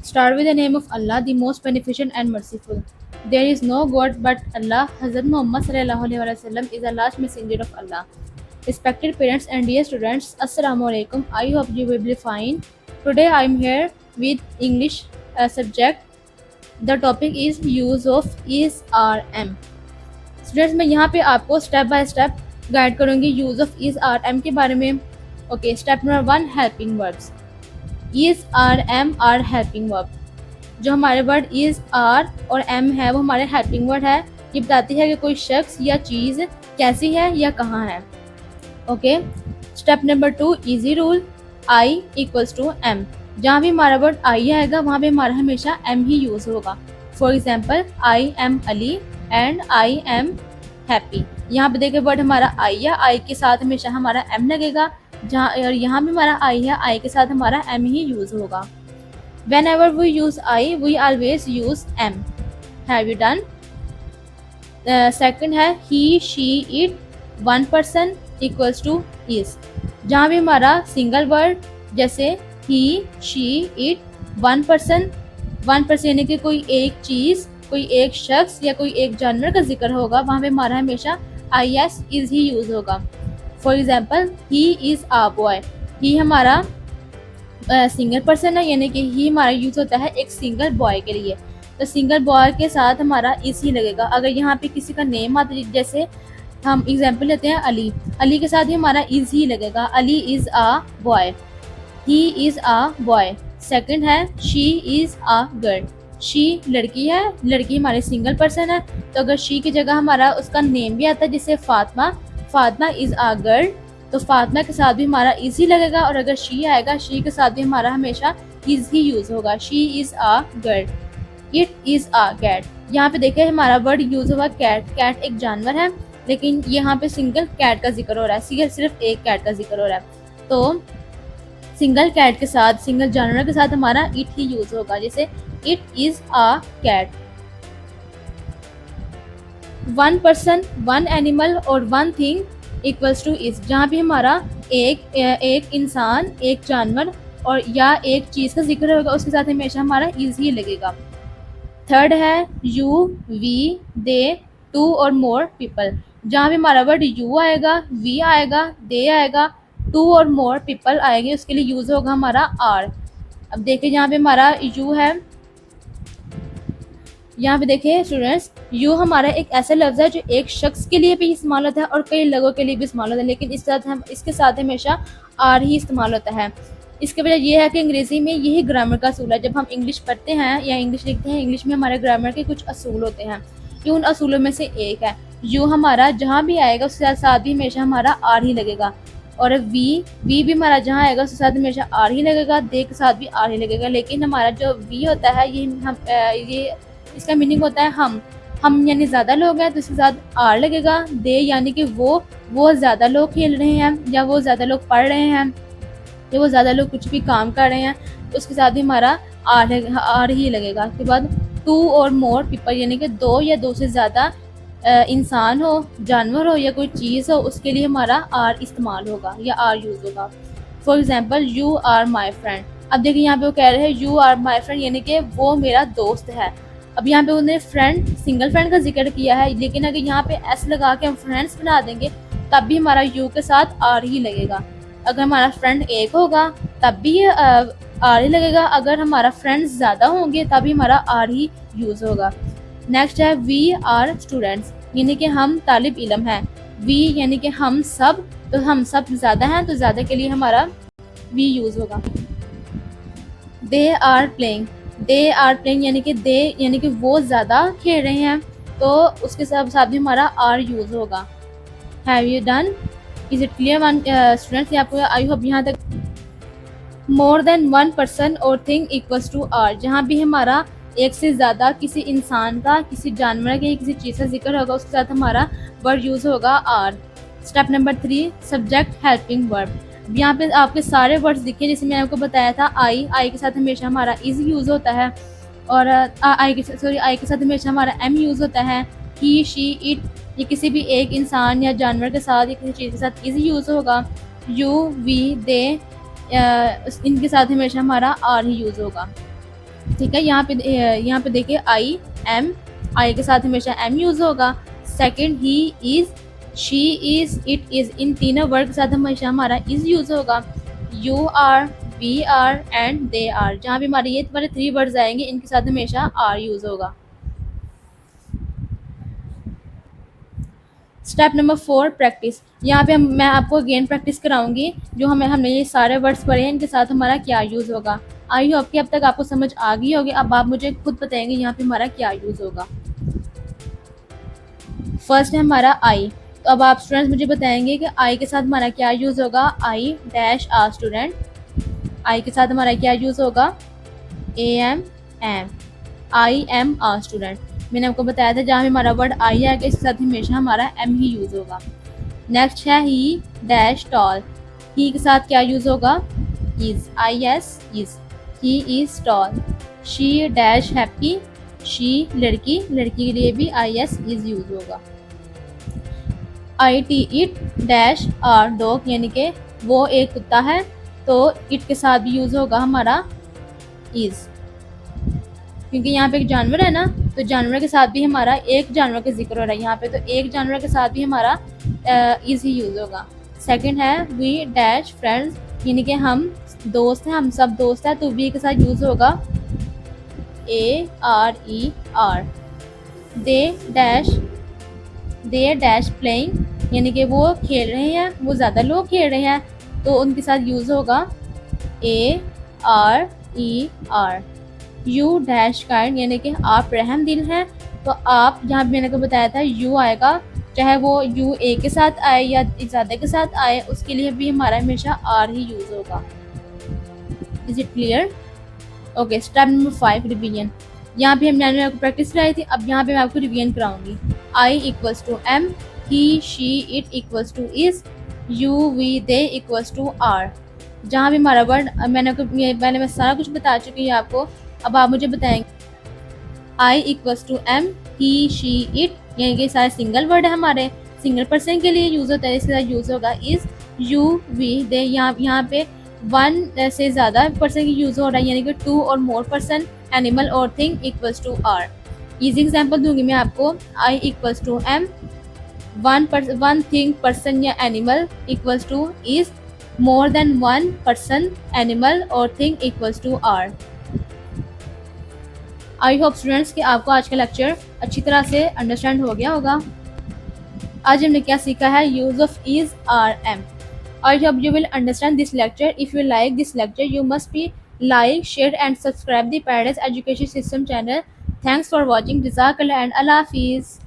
Start with the name of Allah, the most beneficent and merciful. There is no God but Allah. Hazrat Muhammad sallallahu alaihi wasallam is the last messenger of Allah. Respected parents and dear students, Assalamu alaikum. I hope you will be fine. Today I am here with English subject. The topic is use of is R M. Students मैं यहाँ पे आपको step by step guide करूँगी use of is are am के बारे में। Okay, step number 1, helping verbs. Is are am are helping verb. जो हमारे वर्ड इज़ आर और एम है वो हमारे हेल्पिंग वर्ड है। ये बताती है कि कोई शख्स या चीज़ कैसी है या कहाँ है। Okay, step number 2, easy rule. I equals to am. जहाँ भी हमारा वर्ड आई आएगा वहाँ पे हमारा हमेशा एम ही यूज़ होगा। For example, I am Ali and I am happy. यहाँ पे देखिए वर्ड हमारा आई है, आई के साथ हमेशा हमारा एम लगेगा। जहाँ और यहाँ भी हमारा आई है, आई के साथ हमारा एम ही यूज़ होगा। Whenever we use I, we always use M. Have you done? Second है he, she, it, one person equals to is. जहाँ भी हमारा सिंगल वर्ड जैसे he, she, it, one person यानी कि कोई एक चीज़, कोई एक शख्स या कोई एक जानवर का जिक्र होगा वहाँ पे हमारा हमेशा is is ही यूज़ होगा। For example, he is a boy। he हमारा सिंगल पर्सन है यानी कि ही हमारा यूज़ होता है एक सिंगल बॉय के लिए। तो सिंगल बॉय के साथ हमारा इस ही लगेगा। अगर यहाँ पे किसी का नेम आता है, जैसे हम एग्जांपल लेते हैं अली, अली के साथ ही हमारा इज ही लगेगा। Ali is a boy, he is a boy. Second है she is a girl. She लड़की है, लड़की हमारे सिंगल पर्सन है, तो अगर शी की जगह हमारा उसका नेम भी आता है जैसे Fatima, Fatima is a girl, तो फातिमा के साथ भी हमारा इज ही लगेगा। और अगर शी आएगा, शी के साथ भी हमारा हमेशा इज ही यूज़ होगा। She is a girl, it is a cat. यहाँ पे देखिए हमारा वर्ड यूज़ हुआ कैट। कैट एक जानवर है, लेकिन यहाँ पे सिंगल कैट का जिक्र हो रहा है, सिर्फ एक कैट का जिक्र हो रहा है। तो सिंगल कैट के साथ, सिंगल जानवर के साथ हमारा इट ही यूज़ होगा, जैसे it is a cat. One person, one animal और one thing equals to is. जहाँ भी हमारा एक इंसान, एक जानवर और या एक चीज़ का जिक्र होगा उसके साथ हमेशा हमारा इज ही लगेगा। थर्ड है यू, वी, दे, टू और मोर पीपल। जहाँ भी हमारा वर्ड यू आएगा, वी आएगा, दे आएगा, टू और मोर पीपल आएंगे, उसके लिए यूज़ होगा हमारा आर। अब देखिए यहाँ पे हमारा यू है, यहाँ पे देखिए स्टूडेंट्स, यू हमारा एक ऐसा लफ्ज़ है जो एक शख्स के लिए भी इस्तेमाल होता है और कई लोगों के लिए भी इस्तेमाल होता है, लेकिन इसके साथ हमेशा आर ही इस्तेमाल होता है। इसकी वजह यह है कि अंग्रेज़ी में यही ग्रामर का असूल है। जब हम इंग्लिश पढ़ते हैं या इंग्लिश लिखते हैं, इंग्लिश में हमारे ग्रामर के कुछ असूल होते हैं, ये उन असूलों में से एक है। यू हमारा जहाँ भी आएगा उसके साथ भी हमेशा हमारा आर ही लगेगा। और वी भी हमारा जहाँ आएगा उसके साथ हमेशा आर ही लगेगा, दे के साथ भी आर ही लगेगा। लेकिन हमारा जो वी होता है ये इसका मीनिंग होता है हम यानी ज़्यादा लोग हैं तो इसके साथ आर लगेगा। दे यानी कि वो ज़्यादा लोग खेल रहे हैं या वो ज़्यादा लोग पढ़ रहे हैं या वो ज़्यादा लोग कुछ भी काम कर रहे हैं, तो उसके साथ भी हमारा आर ही लगेगा। उसके बाद टू और मोर पीपल यानी कि दो या दो से ज़्यादा इंसान हो, जानवर हो या कोई चीज़ हो, उसके लिए हमारा आर इस्तेमाल होगा या आर यूज़ होगा। For example, you are my friend. अब देखिए यहाँ पे वो कह रहे हैं यू आर माई फ्रेंड यानी कि वो मेरा दोस्त है। अब यहाँ पे उन्होंने फ्रेंड, सिंगल फ्रेंड का जिक्र किया है, लेकिन अगर यहाँ पे एस लगा के हम फ्रेंड्स बना देंगे तब भी हमारा यू के साथ आर ही लगेगा। अगर हमारा फ्रेंड एक होगा तब भी आर ही लगेगा। अगर हमारा फ्रेंड्स ज़्यादा होंगे तब भी हमारा आर ही यूज़ होगा। नेक्स्ट है वी आर स्टूडेंट्स यानी कि हम तालिब इल्म हैं। वी यानी कि हम सब, तो हम सब ज़्यादा हैं तो ज़्यादा के लिए हमारा वी यूज़ होगा। They are playing, they are playing यानी कि वो ज़्यादा खेल रहे हैं, तो उसके साथ भी हमारा आर यूज़ होगा। Have you done? Is it clear one students? आपको आई होप यहाँ तक। मोर देन वन पर्सन और थिंग इक्वल्स टू आर। जहाँ भी हमारा एक से ज़्यादा किसी इंसान का, किसी जानवर के, किसी चीज़ का जिक्र होगा उसके साथ हमारा वर्ड यूज़ होगा are. Step number 3, subject helping verb. यहाँ पे आपके सारे वर्ड्स दिखे जैसे मैंने आपको बताया था। आई के साथ हमेशा हमारा इज यूज़ होता है, और आई के साथ हमेशा हमारा एम यूज़ होता है। ही, शी, इट, ये किसी भी एक इंसान या जानवर के साथ या किसी चीज़ के साथ इज यूज़ होगा। यू, वी, दे, इनके साथ हमेशा हमारा आर ही यूज़ होगा। ठीक है। यहाँ पे देखिए आई एम, आई के साथ हमेशा एम यूज होगा। Second he is, she is, it is, इन तीनों वर्ड के साथ हमेशा हमारा इज यूज होगा। You are, we are and they are, जहाँ भी हमारे ये वाले 3 वर्ड्स आएंगे इनके साथ हमेशा आर यूज होगा। Step number 4 practice. यहाँ पे मैं आपको अगेन प्रैक्टिस कराऊंगी जो हमने ये सारे वर्ड्स पढ़े हैं इनके साथ हमारा क्या यूज़ होगा। आई होप कि अब तक आपको समझ आ गई होगी। अब आप मुझे खुद बताएंगे यहाँ पे हमारा क्या यूज़ होगा। फर्स्ट है हमारा आई, तो अब आप स्टूडेंट्स मुझे बताएंगे कि आई के साथ हमारा क्या यूज़ होगा। I dash are student, I के साथ हमारा क्या यूज़ होगा। Am, I am are student. मैंने आपको बताया था जहाँ भी हमारा वर्ड आई आएगा इसके साथ हमेशा हमारा एम ही यूज़ होगा। नेक्स्ट है ही डैश टॉल, ही के साथ क्या यूज़ होगा। Is, I S is, he is tall. She dash happy, she लड़की, लड़की के लिए भी आई एस इज यूज होगा। I T it dash are dog, यानी कि वो एक कुत्ता है तो इट के साथ भी यूज होगा हमारा इज, क्योंकि यहाँ पे एक जानवर है ना, तो जानवर के साथ भी हमारा एक जानवर का जिक्र हो रहा है यहाँ पे, तो एक जानवर के साथ भी हमारा इज ही यूज होगा। सेकंड है वी डैश फ्रेंड्स, यानी कि हम दोस्त हैं, हम सब दोस्त हैं, तो वी के साथ यूज होगा A R E R. They dash playing, यानी कि वो खेल रहे हैं, वो ज़्यादा लोग खेल रहे हैं, तो उनके साथ यूज़ होगा A R E R. You dash kind, यानी कि आप रहम दिल हैं, तो आप यहाँ पे मैंने को बताया था यू आएगा, चाहे वो यू ए के साथ आए या ज़्यादा के साथ आए, उसके लिए भी हमारा हमेशा आर ही यूज़ होगा। Is it clear? Okay, step number 5 revision. यहाँ पे हमने आपको प्रैक्टिस कराई थी, अब यहाँ पे मैं आपको रिवीजन कराऊंगी। I equals to am, he she it equals to is, you we they equals to are. जहाँ भी हमारा वर्ड मैं सारा कुछ बता चुकी हूँ आपको। अब आप मुझे बताएंगे I equals to am, he she it, यानी कि सारे सिंगल वर्ड है हमारे, सिंगल पर्सन के लिए यूज़ होता है, इसके साथ यूज़ होगा इज, यू वी दे। यहाँ पे 1 से ज़्यादा पर्सन की यूज़ हो रहा है, यानी कि 2 और मोर पर्सन, एनिमल और thing equals to are. Easy example दूंगी मैं आपको। I equals to am, one thing person या animal equals to is, more than 1 person, animal और thing equals to are. I hope students कि आपको आज का लेक्चर अच्छी तरह से अंडरस्टैंड हो गया होगा। आज हमने क्या सीखा है, use of is, are, am. I hope you will understand this lecture. If you like this lecture, you must be like, share and subscribe the Paradise Education System channel. Thanks for watching. Jazakallah and Allah Hafiz.